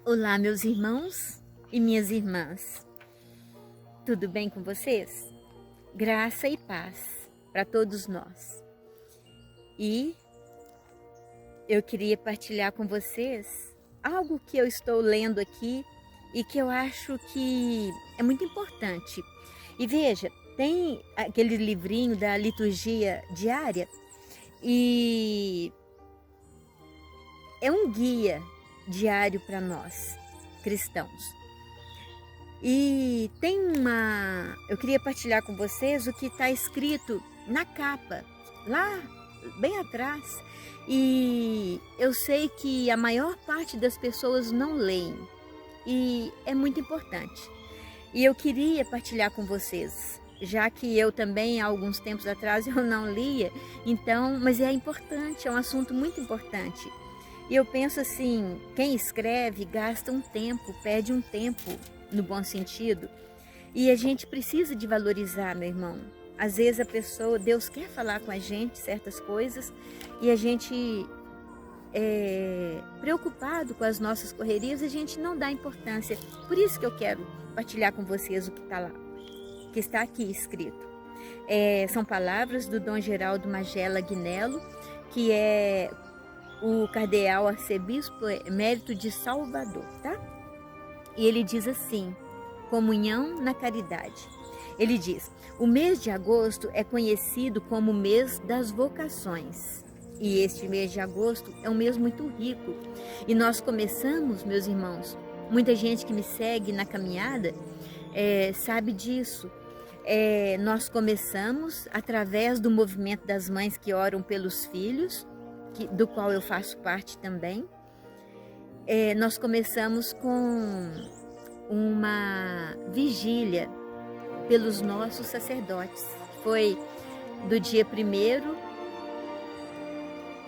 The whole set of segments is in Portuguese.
Olá, meus irmãos e minhas irmãs. Tudo bem com vocês? Graça e paz para todos nós. E eu queria partilhar com vocês algo que eu estou lendo aqui e que eu acho que é muito importante. E veja, tem aquele livrinho da liturgia diária e é um guia diário para nós, cristãos. E eu queria partilhar com vocês o que está escrito na capa, lá bem atrás. E eu sei que a maior parte das pessoas não leem, e é muito importante. E eu queria partilhar com vocês, já que eu também, há alguns tempos atrás, eu não lia, então, mas é importante, é um assunto muito importante. E eu penso assim, quem escreve gasta um tempo, perde um tempo, no bom sentido, e a gente precisa de valorizar, meu irmão. Às vezes a pessoa, Deus quer falar com a gente certas coisas, e a gente preocupado com as nossas correrias, a gente não dá importância. Por isso que eu quero partilhar com vocês o que está lá, que está aqui escrito. São palavras do Dom Geraldo Magela Agnello, que é o cardeal arcebispo emérito de Salvador, tá? E ele diz assim: comunhão na caridade. Ele diz: o mês de agosto é conhecido como o mês das vocações. E este mês de agosto é um mês muito rico. E nós começamos, meus irmãos, muita gente que me segue na caminhada sabe disso. Nós começamos através do movimento das mães que oram pelos filhos, do qual eu faço parte também. Nós começamos com uma vigília pelos nossos sacerdotes. Foi do dia 1º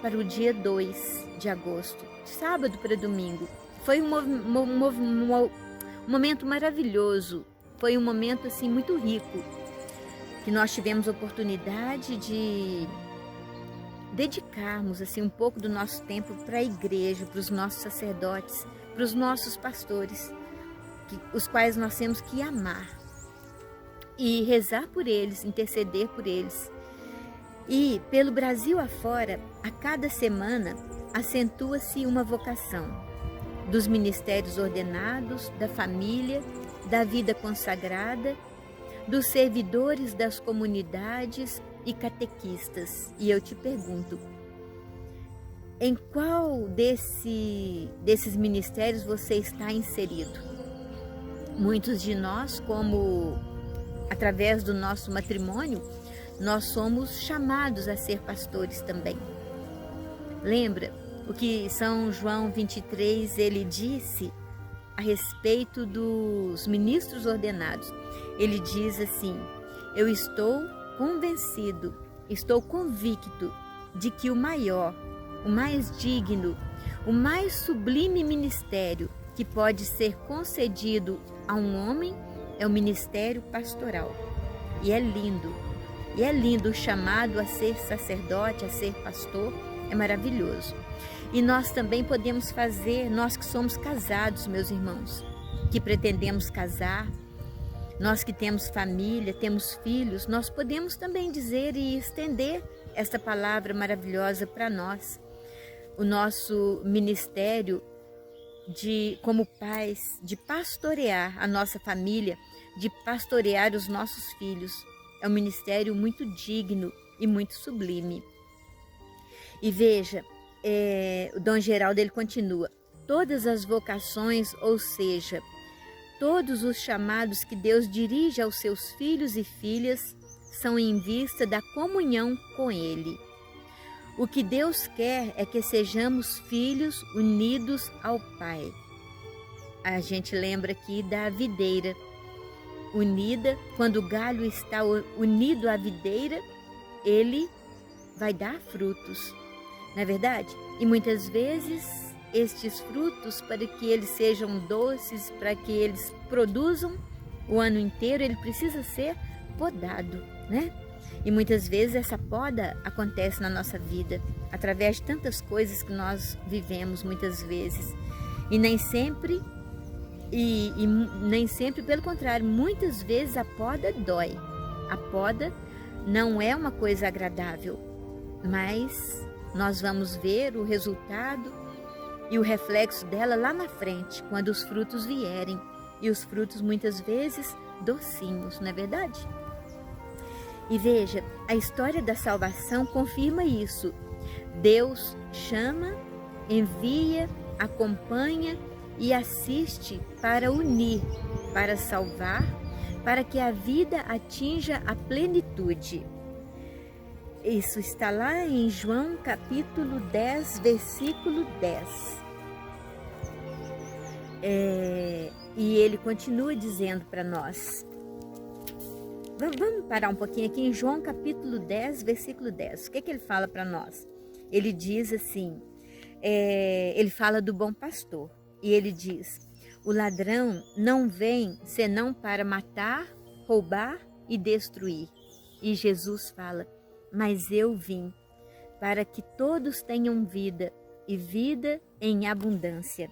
para o dia 2 de agosto, sábado para domingo. Foi um momento maravilhoso, foi um momento assim muito rico, que nós tivemos oportunidade de dedicarmos assim um pouco do nosso tempo para a igreja, para os nossos sacerdotes, para os nossos pastores, os quais nós temos que amar e rezar por eles, interceder por eles. E pelo Brasil afora, a cada semana acentua-se uma vocação dos ministérios ordenados, da família, da vida consagrada, dos servidores das comunidades e catequistas. E eu te pergunto, em qual desses ministérios você está inserido? Muitos de nós, como através do nosso matrimônio, nós somos chamados a ser pastores também. Lembra o que São João 23, ele disse a respeito dos ministros ordenados? Ele diz assim: eu estou convencido, estou convicto de que o maior, o mais digno, o mais sublime ministério que pode ser concedido a um homem é o ministério pastoral. E é lindo o chamado a ser sacerdote, a ser pastor, é maravilhoso. E nós também podemos fazer, nós que somos casados, meus irmãos, que pretendemos casar, nós que temos família, temos filhos, nós podemos também dizer e estender esta palavra maravilhosa para nós. O nosso ministério como pais, de pastorear a nossa família, de pastorear os nossos filhos, é um ministério muito digno e muito sublime. E veja, o Dom Geraldo ele continua: todas as vocações, ou seja, todos os chamados que Deus dirige aos seus filhos e filhas, são em vista da comunhão com Ele. O que Deus quer é que sejamos filhos unidos ao Pai. A gente lembra aqui da videira unida. Quando o galho está unido à videira, ele vai dar frutos, não é verdade? E muitas vezes estes frutos, para que eles sejam doces, para que eles produzam o ano inteiro, ele precisa ser podado, né? E muitas vezes essa poda acontece na nossa vida, através de tantas coisas que nós vivemos muitas vezes. E nem sempre, nem sempre, pelo contrário, muitas vezes a poda dói. A poda não é uma coisa agradável, mas nós vamos ver o resultado e o reflexo dela lá na frente, quando os frutos vierem. E os frutos muitas vezes docinhos, não é verdade? E veja, a história da salvação confirma isso. Deus chama, envia, acompanha e assiste para unir, para salvar, para que a vida atinja a plenitude. Isso está lá em João capítulo 10, versículo 10. E ele continua dizendo para nós. Vamos parar um pouquinho aqui em João capítulo 10, versículo 10. O que ele fala para nós? Ele diz assim, ele fala do bom pastor. E ele diz, o ladrão não vem senão para matar, roubar e destruir. E Jesus fala, mas eu vim para que todos tenham vida e vida em abundância.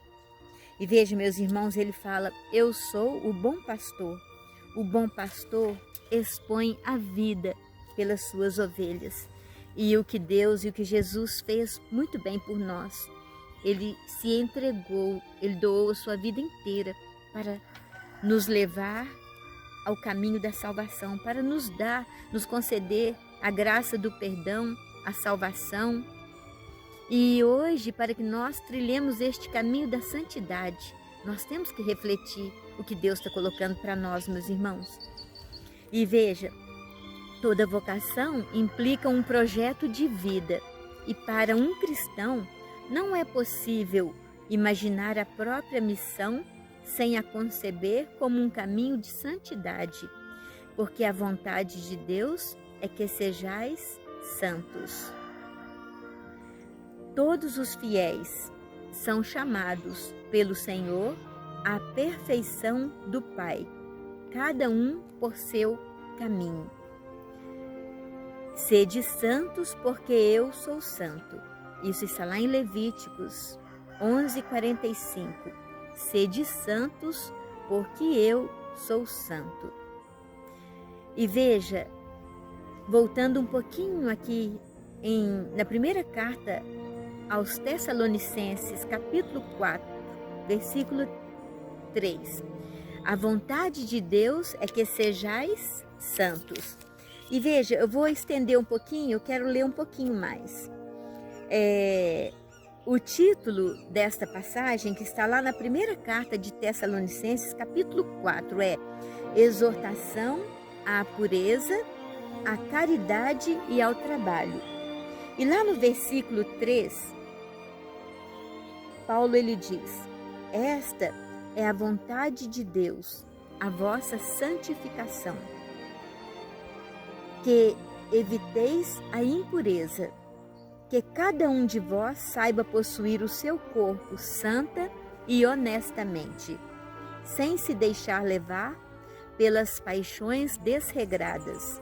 E veja, meus irmãos, ele fala, eu sou o bom pastor. O bom pastor expõe a vida pelas suas ovelhas. E o que Deus e o que Jesus fez muito bem por nós. Ele se entregou, ele doou a sua vida inteira para nos levar ao caminho da salvação, para nos conceder a graça do perdão, a salvação. E hoje, para que nós trilhemos este caminho da santidade, nós temos que refletir o que Deus está colocando para nós, meus irmãos. E veja, toda vocação implica um projeto de vida. E para um cristão, não é possível imaginar a própria missão sem a conceber como um caminho de santidade, porque a vontade de Deus é que sejais santos. Todos os fiéis são chamados pelo Senhor à perfeição do Pai, cada um por seu caminho. Sede santos, porque eu sou santo. Isso está lá em Levíticos 11:45. Sede santos, porque eu sou santo. E veja, voltando um pouquinho aqui na primeira carta aos Tessalonicenses, capítulo 4, versículo 3. A vontade de Deus é que sejais santos. E veja, eu vou estender um pouquinho, eu quero ler um pouquinho mais. O título desta passagem, que está lá na primeira carta de Tessalonicenses, capítulo 4, é Exortação à pureza, à caridade e ao trabalho. E lá no versículo 3, Paulo ele diz, esta é a vontade de Deus, a vossa santificação, que eviteis a impureza, que cada um de vós saiba possuir o seu corpo santa e honestamente, sem se deixar levar pelas paixões desregradas,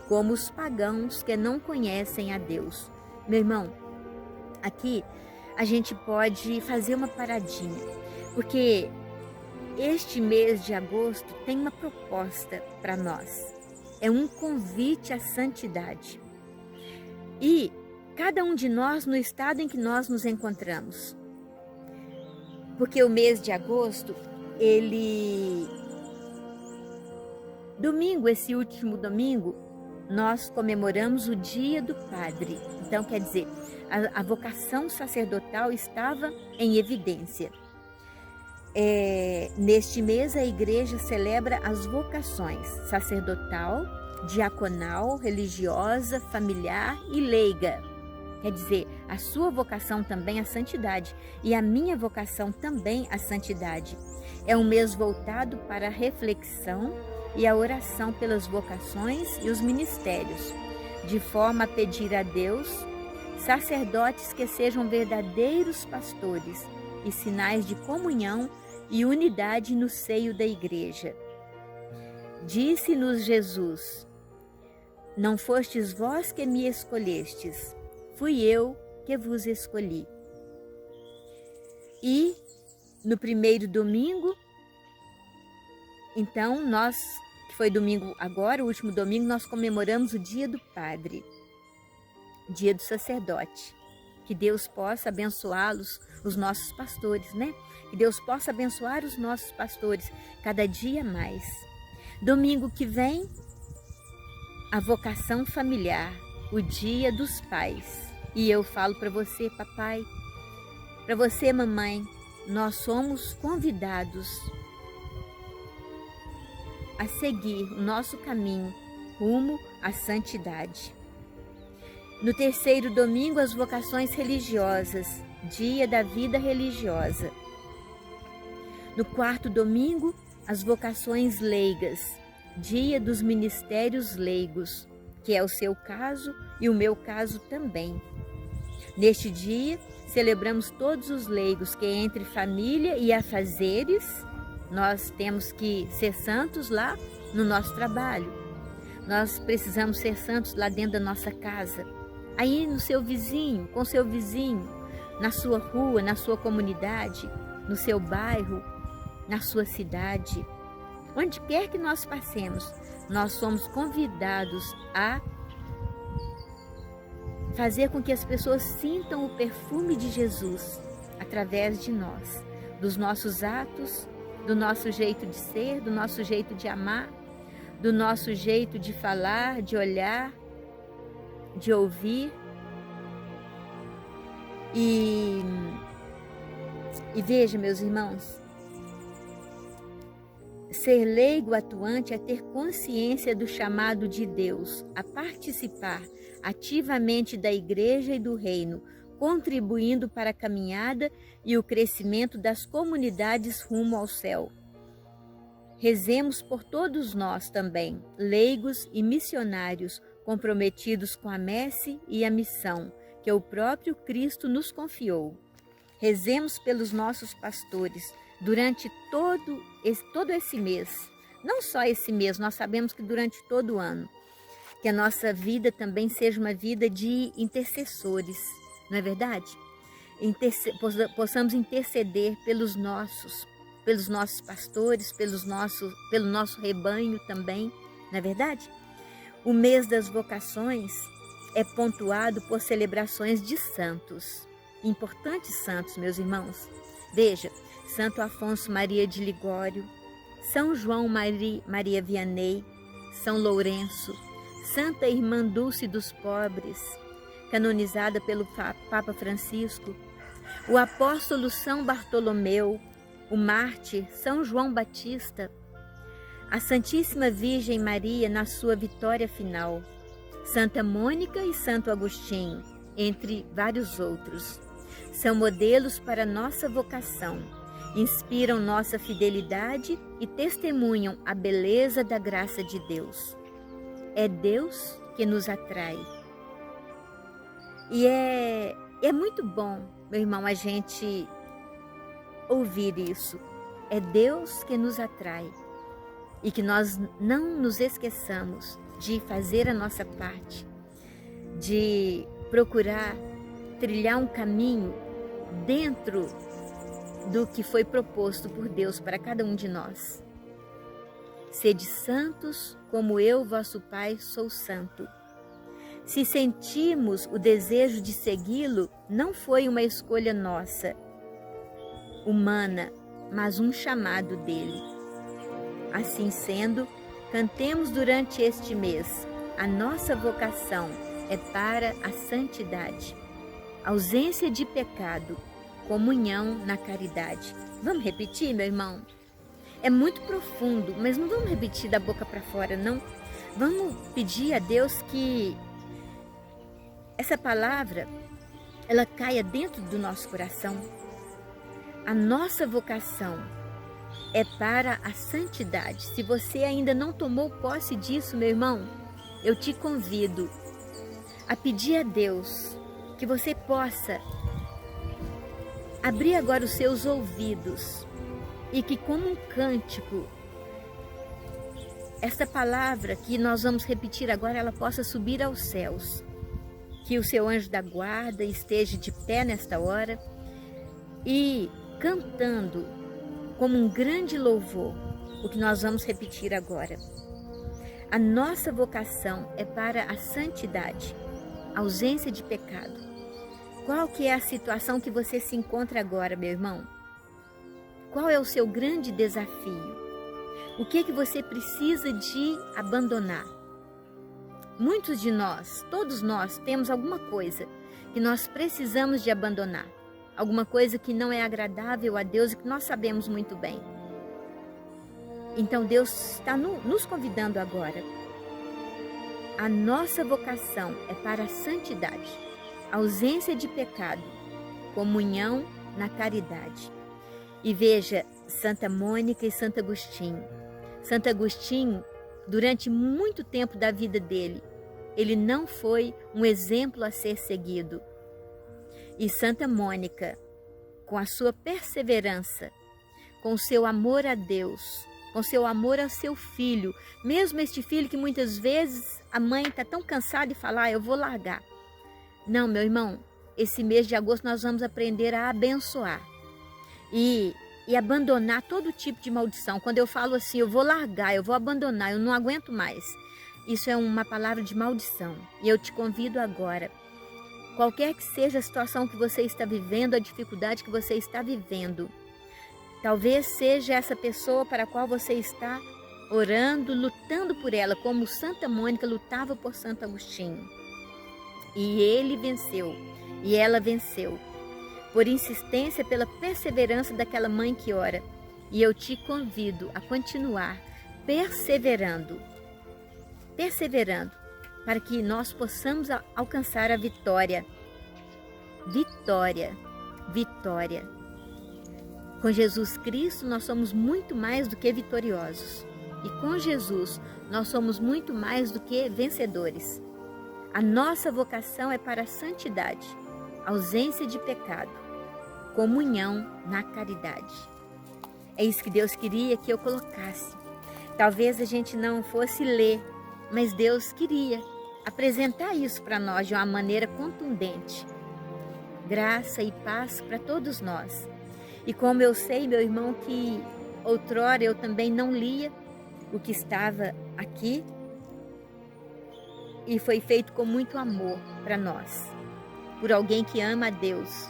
como os pagãos que não conhecem a Deus. Meu irmão, aqui a gente pode fazer uma paradinha, porque este mês de agosto tem uma proposta para nós. É um convite à santidade. E cada um de nós no estado em que nós nos encontramos. Porque o mês de agosto, esse último domingo, nós comemoramos o Dia do Padre. Então, quer dizer, a vocação sacerdotal estava em evidência. Neste mês, a igreja celebra as vocações sacerdotal, diaconal, religiosa, familiar e leiga. Quer dizer, a sua vocação também à santidade e a minha vocação também à santidade. É um mês voltado para a reflexão e a oração pelas vocações e os ministérios, de forma a pedir a Deus sacerdotes que sejam verdadeiros pastores e sinais de comunhão e unidade no seio da igreja. Disse-nos Jesus, não fostes vós que me escolhestes, fui eu que vos escolhi. E no primeiro domingo, então nós, que foi domingo agora, o último domingo, nós comemoramos o Dia do Padre, Dia do Sacerdote. Que Deus possa abençoá-los, os nossos pastores, né? Que Deus possa abençoar os nossos pastores cada dia mais. Domingo que vem, a vocação familiar, o Dia dos Pais. E eu falo para você, papai, para você, mamãe, nós somos convidados a seguir o nosso caminho rumo à santidade. No terceiro domingo, as vocações religiosas, Dia da Vida Religiosa. No quarto domingo, as vocações leigas, Dia dos Ministérios Leigos, que é o seu caso e o meu caso também. Neste dia, celebramos todos os leigos que entre família e afazeres, nós temos que ser santos lá no nosso trabalho. Nós precisamos ser santos lá dentro da nossa casa. Aí no seu vizinho, com seu vizinho, na sua rua, na sua comunidade, no seu bairro, na sua cidade. Onde quer que nós passemos, nós somos convidados a fazer com que as pessoas sintam o perfume de Jesus através de nós, dos nossos atos, do nosso jeito de ser, do nosso jeito de amar, do nosso jeito de falar, de olhar, de ouvir. E veja, meus irmãos, ser leigo atuante é ter consciência do chamado de Deus a participar ativamente da igreja e do reino, contribuindo para a caminhada e o crescimento das comunidades rumo ao céu. Rezemos por todos nós também, leigos e missionários, comprometidos com a messe e a missão que o próprio Cristo nos confiou. Rezemos pelos nossos pastores durante todo esse mês. Não só esse mês, nós sabemos que durante todo o ano. Que a nossa vida também seja uma vida de intercessores, não é verdade? Possamos interceder pelos nossos pastores, pelo nosso rebanho também, não é verdade? O mês das vocações é pontuado por celebrações de santos, importantes santos, meus irmãos. Veja, Santo Afonso Maria de Ligório, São João Maria Vianney, São Lourenço, Santa Irmã Dulce dos Pobres, canonizada pelo Papa Francisco, o apóstolo São Bartolomeu, o mártir São João Batista, a Santíssima Virgem Maria na sua vitória final, Santa Mônica e Santo Agostinho, entre vários outros. São modelos para nossa vocação, inspiram nossa fidelidade e testemunham a beleza da graça de Deus. É Deus que nos atrai. E é muito bom, meu irmão, a gente ouvir isso. É Deus que nos atrai. E que nós não nos esqueçamos de fazer a nossa parte, de procurar trilhar um caminho dentro do que foi proposto por Deus para cada um de nós. Sede santos, como eu, vosso Pai, sou santo. Se sentimos o desejo de segui-lo, não foi uma escolha nossa, humana, mas um chamado dele. Assim sendo, cantemos durante este mês. A nossa vocação é para a santidade, ausência de pecado, comunhão na caridade. Vamos repetir, meu irmão? É muito profundo, mas não vamos repetir da boca para fora, não. Vamos pedir a Deus que essa palavra, ela caia dentro do nosso coração. A nossa vocação é para a santidade. Se você ainda não tomou posse disso, meu irmão, eu te convido a pedir a Deus que você possa abrir agora os seus ouvidos e que, como um cântico, esta palavra que nós vamos repetir agora, ela possa subir aos céus. Que o seu anjo da guarda esteja de pé nesta hora e cantando como um grande louvor o que nós vamos repetir agora. A nossa vocação é para a santidade, ausência de pecado. Qual que é a situação que você se encontra agora, meu irmão? Qual é o seu grande desafio? O que você precisa de abandonar? Muitos de nós, todos nós, temos alguma coisa que nós precisamos de abandonar. Alguma coisa que não é agradável a Deus e que nós sabemos muito bem. Então Deus está nos convidando agora. A nossa vocação é para a santidade, ausência de pecado, comunhão na caridade. E veja, Santa Mônica e Santo Agostinho. Santo Agostinho, durante muito tempo da vida dele, ele não foi um exemplo a ser seguido. E Santa Mônica, com a sua perseverança, com o seu amor a Deus, com o seu amor ao seu filho, mesmo este filho que muitas vezes a mãe está tão cansada de falar, eu vou largar. Não, meu irmão, esse mês de agosto nós vamos aprender a abençoar e abandonar todo tipo de maldição. Quando eu falo assim, eu vou largar, eu vou abandonar, eu não aguento mais. Isso é uma palavra de maldição. E eu te convido agora, qualquer que seja a situação que você está vivendo, a dificuldade que você está vivendo, talvez seja essa pessoa para a qual você está orando, lutando por ela, como Santa Mônica lutava por Santo Agostinho. E ele venceu, e ela venceu, por insistência, pela perseverança daquela mãe que ora. E eu te convido a continuar perseverando, para que nós possamos alcançar a vitória. Vitória, vitória. Com Jesus Cristo nós somos muito mais do que vitoriosos. E com Jesus nós somos muito mais do que vencedores. A nossa vocação é para a santidade, ausência de pecado, comunhão na caridade. É isso que Deus queria que eu colocasse. Talvez a gente não fosse ler, mas Deus queria apresentar isso para nós de uma maneira contundente. Graça e paz para todos nós. E como eu sei, meu irmão, que outrora eu também não lia o que estava aqui, e foi feito com muito amor para nós, por alguém que ama a Deus.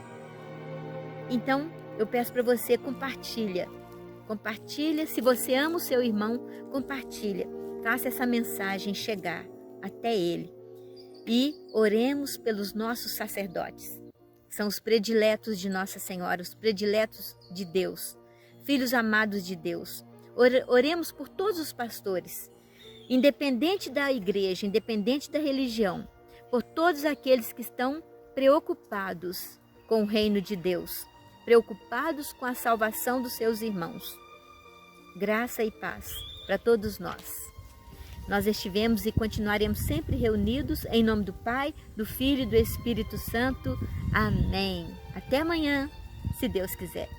Então, eu peço para você, compartilha, se você ama o seu irmão, compartilha, faça essa mensagem chegar até ele. E oremos pelos nossos sacerdotes. São os prediletos de Nossa Senhora, os prediletos de Deus, filhos amados de Deus. Oremos por todos os pastores, independente da igreja, independente da religião, por todos aqueles que estão preocupados com o reino de Deus, preocupados com a salvação dos seus irmãos. Graça e paz para todos nós. Nós estivemos e continuaremos sempre reunidos em nome do Pai, do Filho e do Espírito Santo. Amém. Até amanhã, se Deus quiser.